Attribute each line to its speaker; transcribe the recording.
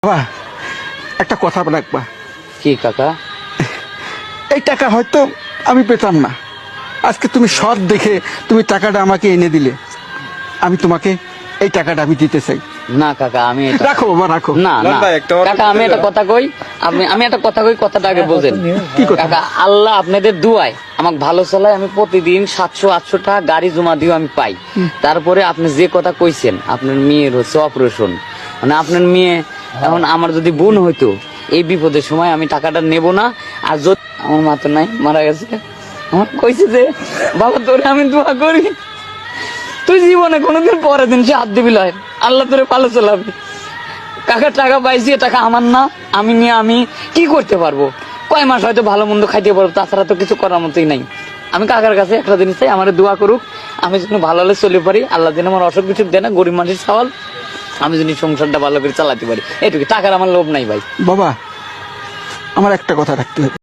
Speaker 1: বাবা একটা কথা রাখবা।
Speaker 2: কি কাকা?
Speaker 1: এই টাকা হয়তো আমি পেতাম না, আজকে তুমি সৎ দেখে তুমি টাকাটা আমাকে এনে দিলে, আমি তোমাকে এই টাকাটা আমি দিতে চাই।
Speaker 2: না কাকা, আমি এটা
Speaker 1: রাখো বাবা, রাখো।
Speaker 2: না না কাকা, আমি একটা কথা কই, আমি একটা কথা কই, কথাটা আগে বোঝেন।
Speaker 1: কি কথা?
Speaker 2: কাকা, আল্লাহ আপনাদের দুয়ায় আমাকে ভালো চালায়, আমি প্রতিদিন 700-800 টাকা গাড়ি জমা দিও আমি পাই। তারপরে আপনি যে কথা কইছেন, আপনার মেয়ের হচ্ছে অপারেশন, মানে আপনার মেয়ে এখন আমার যদি বোন হইতো, এই বিপদের সময় আমি টাকাটা নেব না। আর যদি আমার মা তো নাই, মারা গেছে, আমার কইছে যে বাবা তোরে আমি দোয়া করি, তুই জীবনে কোনোদিন পরের দিন সে হাত দিবি লয়, আল্লাহ তোরে ভালো চালাবি। কাকা টাকা পাইছি, টাকা আমার না, আমি নিয়ে আমি কি করতে পারবো? কয় মাস হয়তো ভালো মন্দ খাইতে পারবো, তাছাড়া তো কিছু করার মতোই নাই। আমি কাকার কাছে একটা জিনিস চাই, আমার দোয়া করুক, আমি যেন ভালো হলে চলে পারি, আল্লাহ যেন আমার অসুখ কিছু দেয় না, গরিব মানুষের সওয়াল, আমি যদি সংসারটা ভালো করে চালাতে পারি, এটুকু। টাকার আমার লোভ নাই ভাই।
Speaker 1: বাবা আমার একটা কথা রাখতে হবে।